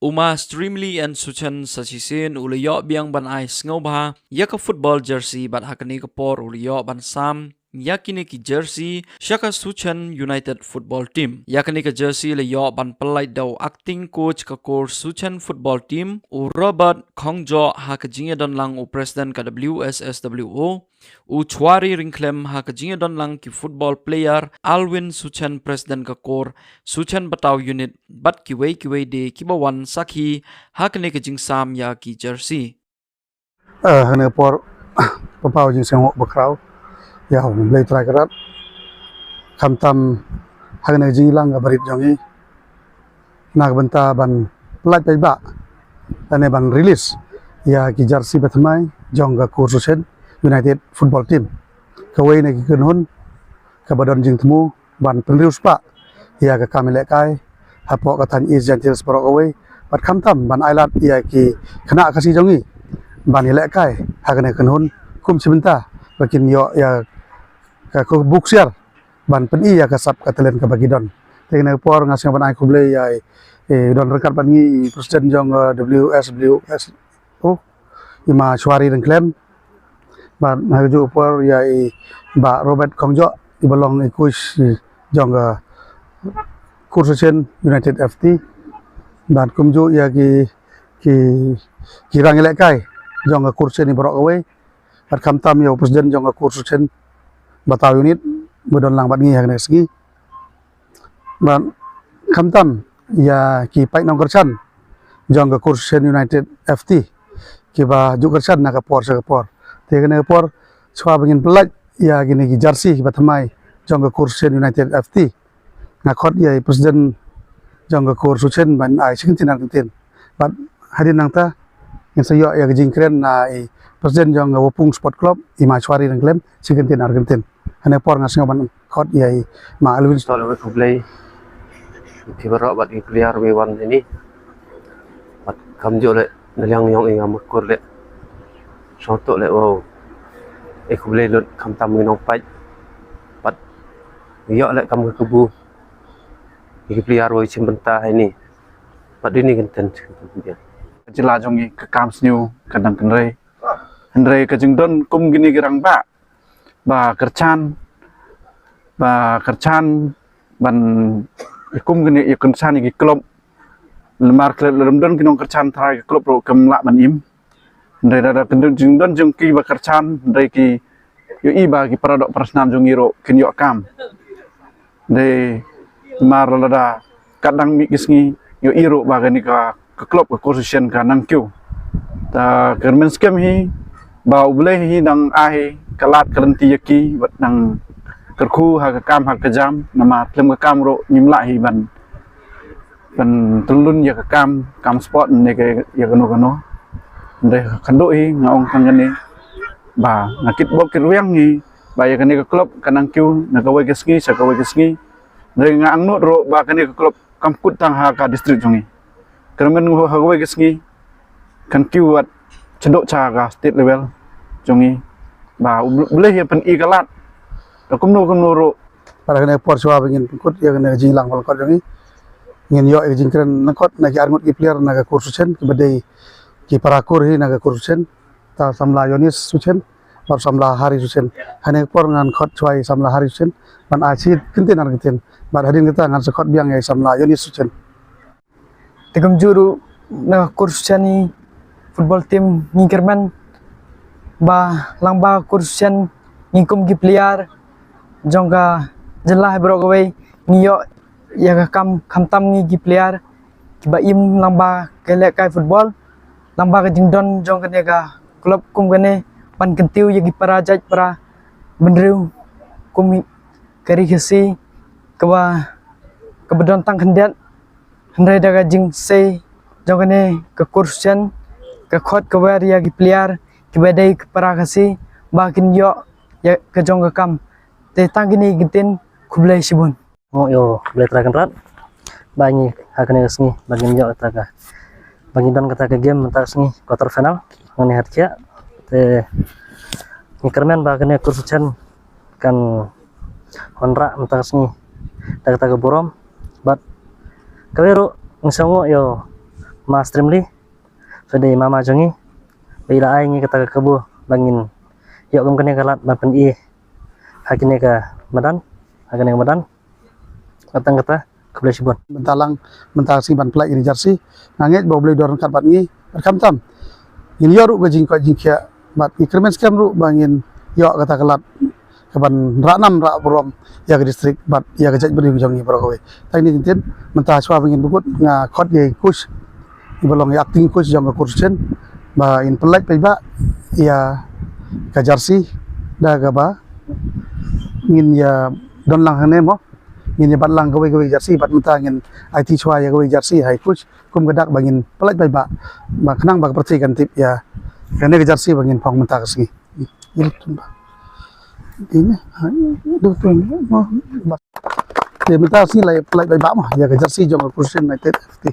Uma Streamly and Suchan Sachisin uliyo biang ban ice ngobha yaka football jersey bat hakani kapor uliyo ban sam yakini ki jersey shaka Suchan United football team yakini ka jersey liyo ban pelai daw acting coach ka kor Suchan football team u Robert Khongjo hakajinga don lang u president ka WSSWO u chwari ringklem hakajinga don lang ki football player Alwin Suchan president ka kor Suchan Batao unit bat kiwei de kibawan sakhi hakne ka jingsam ya ki jersey hane por papau jing sengok bakrau ya blai try karat kamtam hane jing lang ga barit jongi nag banta ban plat pai ba ane ban release ya ki jersey batmai jonga kursusen United football team kawai ne ki kunhun kabadon jing temu ban penrius pa ya ka kamile kai hapo katan is gentle sporok away bat kamtam ban ailat ya ki khana kasi jongi ban ile kai hagane kunhun kum sebentar bakin yo ya ka ko buksiar ban peni ya kasap katelen ka bagidon tengene por ngasih ban ai kuble ya don rekat ban ngi presiden jong WSWS ima chwari dan klem ban haju por ya ba Robert Khongjo ibalong ikuis jong kursusen United FT ban kumju ya ki rang ile kai jong kursusen ibrok away bat kamtam ya presiden jong kursusen Batao unit bodon lang bat ngi hagane segi ban kamtam ya ki pai nong kersan jong kursusen United FT ki ba ju kersan na ka por sa por tegene por chwa bengin pelat ya gini ki jersey ki batmai jong kursusen United FT ngakot ya presiden jong kursusen ban ai sing tinan tin bat hadin nang ta yang sayo ya jingkren na presiden jong Wopung Sport Club ima chwari nang klem sigentin Argentin hane por ngasih ban khot ya ma Alwin Soal we kublai tibarok bat player we1 ini bat kamjo le nalyang yong inga mukur le soto le wow kublai lut kamtam nginong pai bat yo le kam kebu player we cimbenta ini bat ini genten dia jela jongi ke kam sniu kadang kenrei henrei ke jingdon kum gini gerang ba kercan ban kum gini ya kercan iki klub lemar klub lemdon kinong kercan thai klub ro kemla ban im henrei dada kendung jingdon jongki ba kercan henrei ki yo i ba ki paradok prasnam jongi ro kinyo kam de mar lada kadang mi kisngi yo iro ba gani ka ke klub ke kursusen ka nangkyu ta kermen skem hi ba ulai hi nang ahi kalat kalenti yaki bat nang kerku ha ka kam ha ka jam nama klem ka kam ro nyimla hi ban tulun ya ka kam sport ne ke ya kano de khando hi ngaong kangani ba ngakit bok kirwang hi ba ya kani ka klub kanangkyu na ka wegesngi sa ka wegesngi de ngang no ro ba kani ka klub kamkut tang ha ka district jongi kermen ha ka wegesngi kan kiwat cedok cha ka state level jongi ba boleh ya pen i kalat kumno ro para kene por chwa bengin kut ya kene jing lang kol jongi ngin yo jing kren nakot na ki armut ki player na ka kursusen ki badai ki parakur hi na ka kursusen ta samla yonis suchen par samla hari suchen hane por ngan khot chwai samla hari suchen ban achi kintin argentin bar hadin kita ngan sekot biang ya samla yonis suchen tegam juru na kursusen football team ngikirman ba langba kursusen ngingkum gi player jongga jelah brogawai ngiyo ya kam kamtam ngi gi player kiba im lamba kele kai football lamba ka jingdon jong kene ga klub kum kene pan kentiu ya gi parajaj para benriu kum kari khasi kaba kabedon tang kendet hendai daga jing se jong kene ke kursusen ke khot kawer ya gi player kibadai para kasi bakin yo ya ke jong ka kam te tangini gitin kublai sibun yo kublai terakan rat banyi hakane kesni bagin yo taka bagin don kata ke game mentas ni quarter final ngani hatkia te ni kermen bagane kursucen kan honra mentas ni taka borom bat kawero ngsango yo Mas Trimli sudah mama jongi bila ai ngi kata kebu bangin yok gum kene kalat mapen I hakine ka madan hakine ka madan katang kata kebelah sibon bentalang bentar si ban plek ini jersey nangit bawa beli dorong kat bat ni rekam tam ini yoru ke jingko jingkia bat ikremen skam ru bangin yok kata kelat kaban raknam rak borom ya ke distrik bat ya ke beri jongi borokowe tadi ni tintin mentah swa bangin bukut nga khot ye coach ibalong ya acting coach jong ke kursen ba in plek pe ba ya ke jersey da ga ba ngin ya don lang hane mo ngin ya bat lang gawe jersey bat mentah ngin IT chwa ya gawe jersey hai coach kum gadak bangin plek pe ba kenang ba percaya kan tip ya kene ke jersey bangin phong mentah kesni il tumba ini do tuan mo dia mentah sini lai plek pe ba mah ya ke jersey jong ke kursen United FT